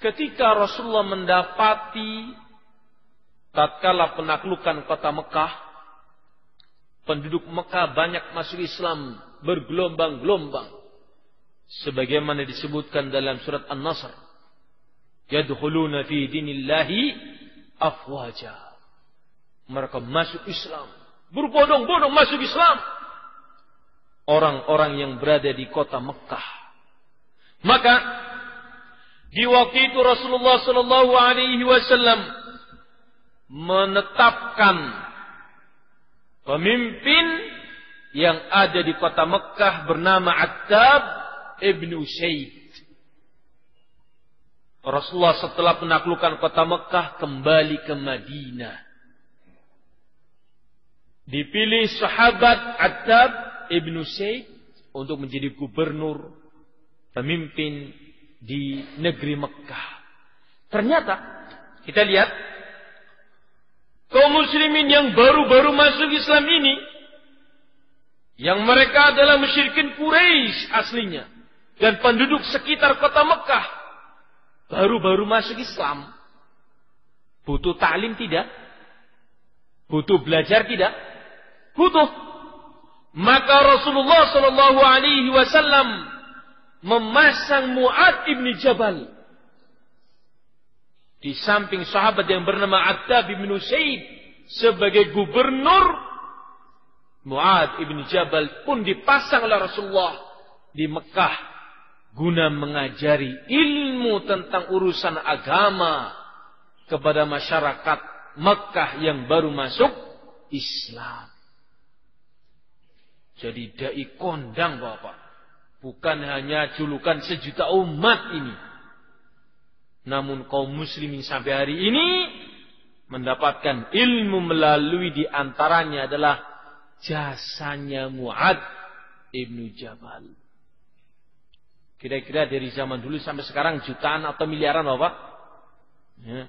ketika Rasulullah mendapati tatkala penaklukan kota Mekah, penduduk Mekah banyak masuk Islam bergelombang-gelombang, sebagaimana disebutkan dalam surat An-Nasr, yadkhuluna fi dinillahi afwaja. Mereka masuk Islam, berbondong-bondong masuk Islam. Orang-orang yang berada di kota Mekah. Maka di waktu itu Rasulullah sallallahu alaihi wasallam menetapkan pemimpin yang ada di kota Mekah bernama Attab ibn Usayd. Rasulullah setelah menaklukkan kota Mekah kembali ke Madinah. Dipilih sahabat Attab ibn Usayd untuk menjadi gubernur, pemimpin di negeri Mekah. Ternyata kita lihat kaum muslimin yang baru-baru masuk Islam ini, yang mereka adalah musyrikin Quraisy aslinya dan penduduk sekitar kota Mekah, baru-baru masuk Islam. Butuh ta'lim tidak? Butuh belajar tidak? Butuh. Maka Rasulullah sallallahu alaihi wasallam memasang Mu'adh ibn Jabal di samping sahabat yang bernama Attab ibn Usayd sebagai gubernur. Mu'adh ibn Jabal pun dipasang oleh Rasulullah di Mekah guna mengajari ilmu tentang urusan agama kepada masyarakat Mekah yang baru masuk Islam. Jadi dai kondang Bapak. Bukan hanya julukan sejuta umat ini. Namun kaum muslimin sampai hari ini mendapatkan ilmu melalui diantaranya adalah jasanya Mu'adh ibn Jabal. Kira-kira dari zaman dulu sampai sekarang jutaan atau miliaran Bapak. Ya.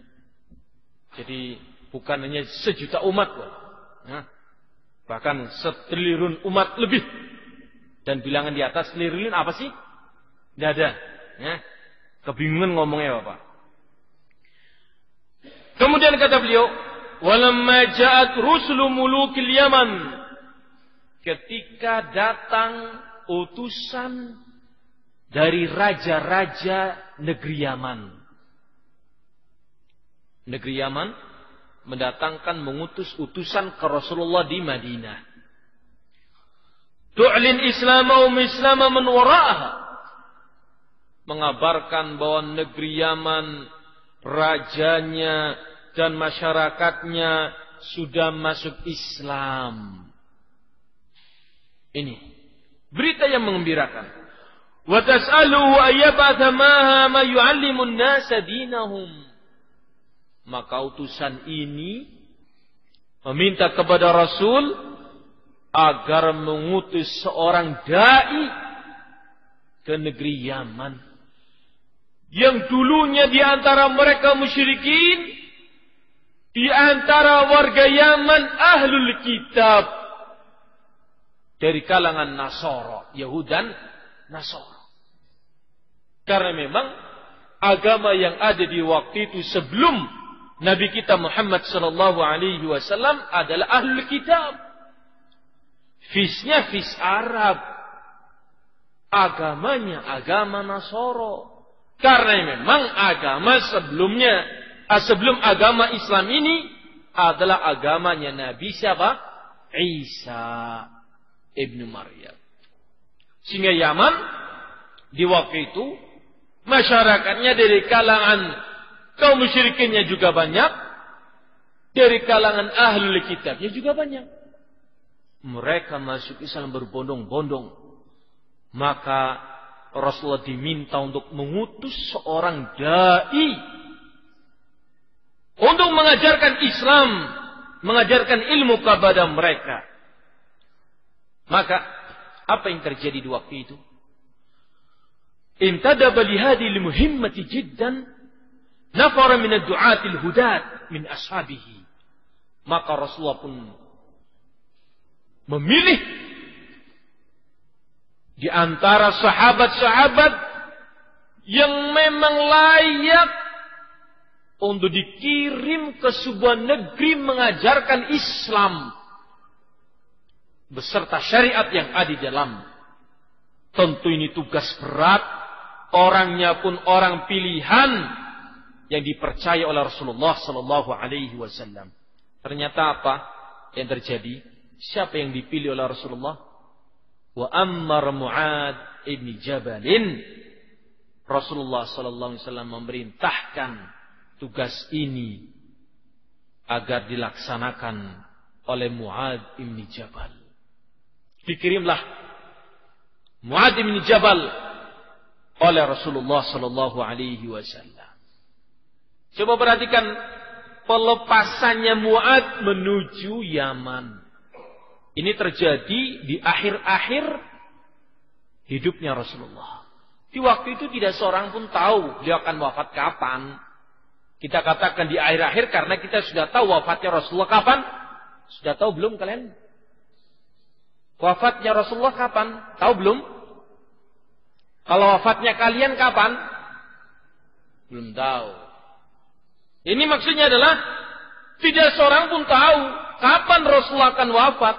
Jadi bukan hanya sejuta umat Bapak. Ya. Bahkan setriliun umat lebih. Dan bilangan di atas triliun apa sih? Tidak ada. Ya. Kebingungan ngomongnya Bapak. Kemudian kata beliau, walamma ja'at rusulu mulukil Yaman. Ketika datang utusan dari raja-raja negeri Yaman. Negeri Yaman mendatangkan mengutus utusan ke Rasulullah di Madinah. Tu'lin Islamahum Islama man wara'aha. Mengabarkan bahwa negeri Yaman, rajanya dan masyarakatnya sudah masuk Islam. Ini berita yang mengembirakan. Wa tas'aluhu ayyab'atha maha ma yu'allimun nasa dinahum. Maka utusan ini meminta kepada Rasul agar mengutus seorang dai ke negeri Yaman yang dulunya di antara mereka musyrikin, di antara warga Yaman ahlul kitab, dari kalangan Nasara, Yahud dan Nasara. Karena memang agama yang ada di waktu itu sebelum Nabi kita Muhammad sallallahu alaihi wasallam adalah ahlul kitab. Fisnya fis Arab. Agamanya agama Nasara. Karena memang agama sebelumnya, sebelum agama Islam ini adalah agamanya Nabi siapa? Isa ibnu Maryam. Sehingga Yaman di waktu itu masyarakatnya dari kalangan kaum musyrikinnya juga banyak, dari kalangan ahlul kitabnya juga banyak. mereka masuk Islam berbondong-bondong. Maka Rasulullah diminta untuk mengutus seorang dai untuk mengajarkan Islam, mengajarkan ilmu kepada mereka. Maka apa yang terjadi di waktu itu? Intadaba lihadi limuhimmati jiddan nafara min ad-du'atil hudat min ashabihi. Maka Rasulullah pun memilih di antara sahabat-sahabat yang memang layak untuk dikirim ke sebuah negeri mengajarkan Islam beserta syariat yang ada di dalam. Tentu ini tugas berat, orangnya pun orang pilihan yang dipercaya oleh Rasulullah sallallahu alaihi wasallam. Ternyata apa yang terjadi? Siapa yang dipilih oleh Rasulullah? Wa ammar Mu'ad ibn Jabalin. Rasulullah sallallahu alaihi wasallam memerintahkan tugas ini agar dilaksanakan oleh Mu'ad ibn Jabal. Dikirimlah Mu'ad ibn Jabal oleh Rasulullah sallallahu alaihi wasallam. Coba perhatikan pelepasannya Mu'ad menuju Yaman. Ini terjadi di akhir-akhir hidupnya Rasulullah. Di waktu itu tidak seorang pun tahu dia akan wafat kapan. Kita katakan di akhir-akhir karena kita sudah tahu wafatnya Rasulullah kapan. Sudah tahu belum kalian? Wafatnya Rasulullah kapan? Tahu belum? Kalau wafatnya kalian kapan? Belum tahu. Ini maksudnya adalah tidak seorang pun tahu kapan Rasulullah akan wafat.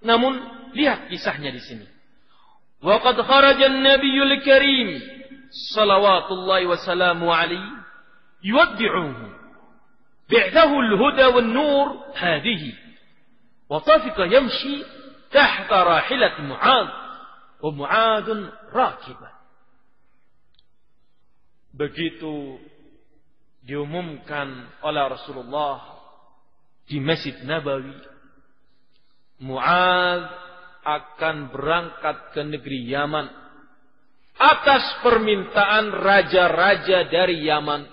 Namun lihat kisahnya di sini. Wa qad kharaja an-nabiyyul karim salawatullahi wa salamu alaihi yuwaddi'uhu bi'dahu al-huda wan-nur hadhihi wa tafiqa yamshi tahta rahilati Mu'ad wa Mu'adun rakiban. Begitu diumumkan oleh Rasulullah di Masjid Nabawi, Mu'ad akan berangkat ke negeri Yaman atas permintaan raja-raja dari Yaman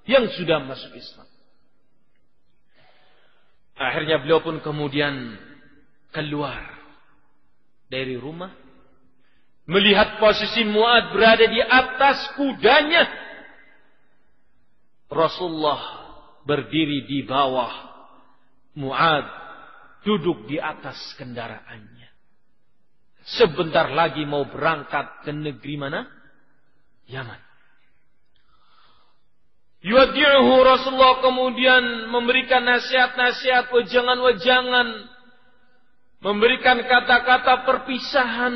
yang sudah masuk Islam. Akhirnya beliau pun kemudian keluar dari rumah, melihat posisi Mu'ad berada di atas kudanya. Rasulullah berdiri di bawah, Mu'ad duduk di atas kendaraannya. Sebentar lagi mau berangkat ke negeri mana? Yaman. Yuwaddi'uhu, Rasulullah kemudian memberikan nasihat-nasihat, wejangan-wejangan, memberikan kata-kata perpisahan.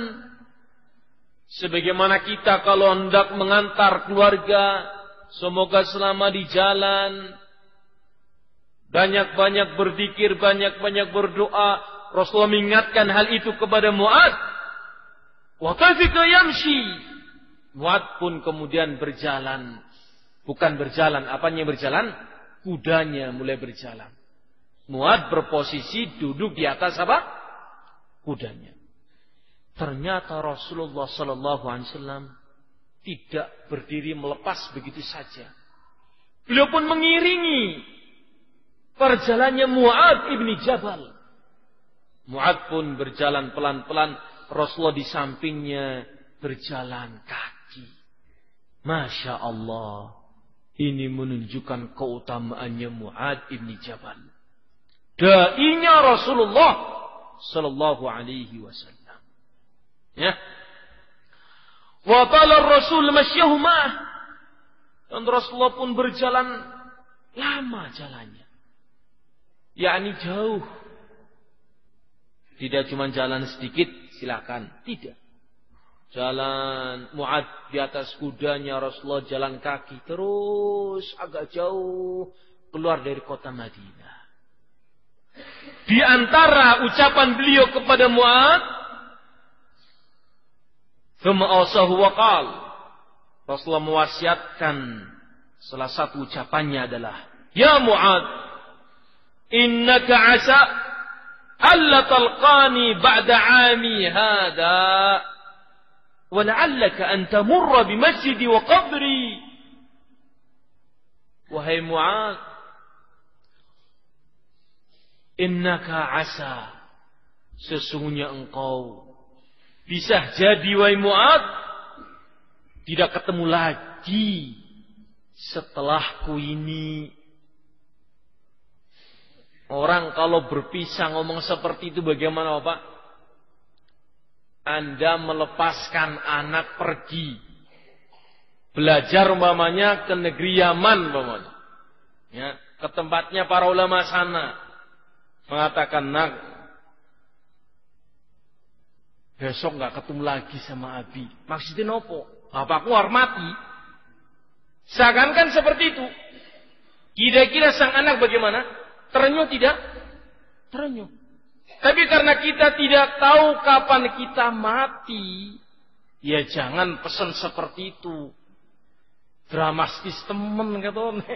Sebagaimana kita kalau hendak mengantar keluarga, semoga selama di jalan banyak-banyak berzikir, banyak-banyak berdoa. Rasulullah mengingatkan hal itu kepada Mu'ad. Wa tafiqa yamshi. Mu'ad pun kemudian berjalan. Bukan berjalan, apanya berjalan? Kudanya mulai berjalan. Mu'ad berposisi duduk di atas apa? Kudanya. Ternyata Rasulullah sallallahu alaihi wasallam tidak berdiri melepas begitu saja. Beliau pun mengiringi perjalannya Mu'ad ibni Jabal. Mu'ad pun berjalan pelan-pelan. Rasulullah di sampingnya berjalan kaki. Masya Allah. Ini menunjukkan keutamaannya Mu'ad ibni Jabal. Da'inya Rasulullah sallallahu alaihi wasallam. Ya. Wa tala Rasul masyahu ma'ah. Dan Rasulullah pun berjalan lama jalannya. yakni jauh. Tidak cuma jalan sedikit, silakan. Tidak. Jalan Mu'ad di atas kudanya, Rasulullah jalan kaki terus agak jauh keluar dari kota Madinah. Di antara ucapan beliau kepada Mu'ad, "Tsumma awsahu wa qala." Rasulullah mewasiatkan, salah satu ucapannya adalah, "Ya Mu'ad, innaka asa alla talqani ba'da 'ami hadha wa la'allaka an tamurra bi masjidi wa qabri. Wahai Mu'adz, innaka asa, sesungguhnya engkau bisa jadi wahai Mu'adz tidak ketemu lagi setelahku ini. Orang kalau berpisah ngomong seperti itu bagaimana Bapak? Anda melepaskan anak pergi belajar umpamanya ke negeri Yaman umpamanya, ya, ke tempatnya para ulama sana, mengatakan, nak, besok nggak ketemu lagi sama Abi. Maksudnya nopo? Bapakku hormati. Seakan-akan seperti itu. Kira-kira sang anak bagaimana? Terenyuh tidak? Terenyuh. Tapi karena kita tidak tahu kapan kita mati, ya jangan pesan seperti itu. Dramatis temen kata orang.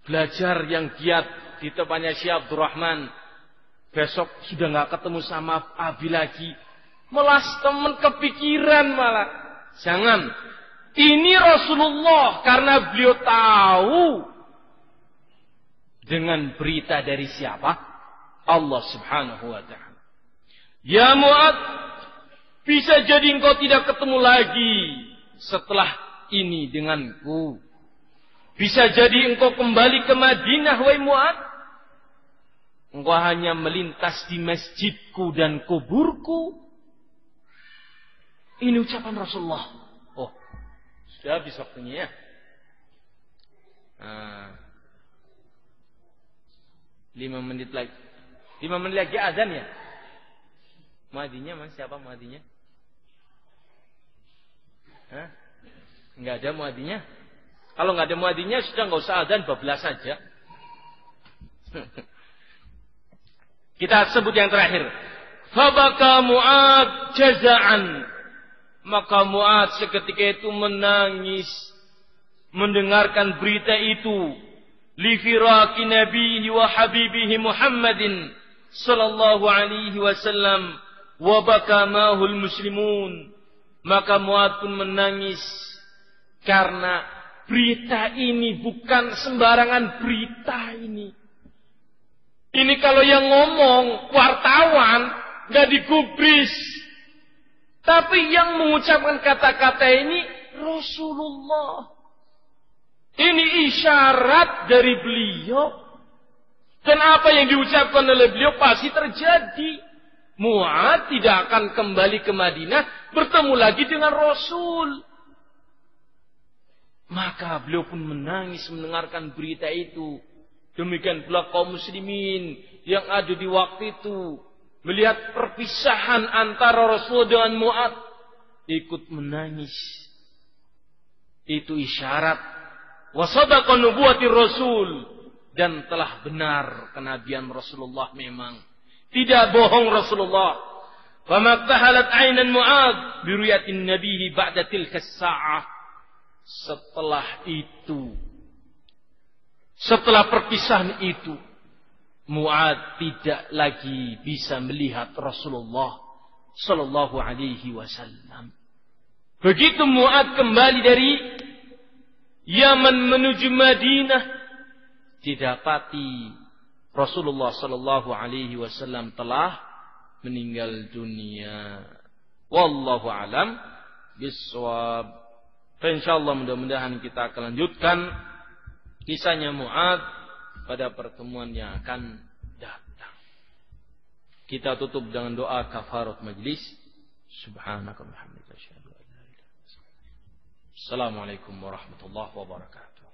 Belajar yang giat di tempatnya Syekh Abdurrahman. Besok sudah nggak ketemu sama Abi lagi. Malah temen kepikiran malah. Jangan. Ini Rasulullah karena beliau tahu dengan berita dari siapa? Allah Subhanahu wa ta'ala. Ya Mu'adz, bisa jadi engkau tidak ketemu lagi setelah ini denganku. Bisa jadi engkau kembali ke Madinah, wahai Mu'adz. Engkau hanya melintas di masjidku dan kuburku. Ini ucapan Rasulullah. Oh, sudah habis waktunya ya. 5 menit lagi. 5 menit lagi azan ya. Muadzinnya mas, siapa muadzinnya? Hah? Enggak ada muadzinnya. Kalau enggak ada muadzinnya sudah enggak usah azan, bablas saja. Kita sebut yang terakhir. Fabaka Mu'adz jaza'an. Maka Mu'adz seketika itu menangis mendengarkan berita itu. Li firaqi nabihi wa habibihi Muhammadin sallallahu alaihi wasallam wa baka ma'hul muslimun. Maka Mu'adz pun menangis karena berita ini bukan sembarangan berita ini. Ini kalau yang ngomong wartawan nggak digubris, tapi yang mengucapkan kata-kata ini Rasulullah. Ini isyarat dari beliau, dan apa yang diucapkan oleh beliau pasti terjadi. Mu'adz tidak akan kembali ke Madinah bertemu lagi dengan Rasul. Maka beliau pun menangis mendengarkan berita itu. Demikian pula kaum muslimin yang ada di waktu itu melihat perpisahan antara Rasul dengan Mu'adz, ikut menangis. Itu isyarat wa sadaqa nubuwwatir Rasul, dan telah benar kenabian Rasulullah memang. Tidak bohong Rasulullah. Wa maqtahalat 'ainan Mu'adz bi ru'yatin nabiyyi ba'da tilka as-sa'ah. Setelah itu, setelah perpisahan itu, Mu'adz tidak lagi bisa melihat Rasulullah sallallahu alaihi wasallam. Begitu Mu'adz kembali dari Yaman menuju Madinah, didapati Rasulullah sallallahu alaihi wasallam telah meninggal dunia. Wallahu alam bissawab. Insyaallah mudah-mudahan kita akan lanjutkan kisahnya Mu'adz pada pertemuan yang akan datang. Kita tutup dengan doa kafarat majlis. Subhanaka wa bihamdika asyhadu an la ilaha illa anta. Assalamualaikum warahmatullahi wabarakatuh.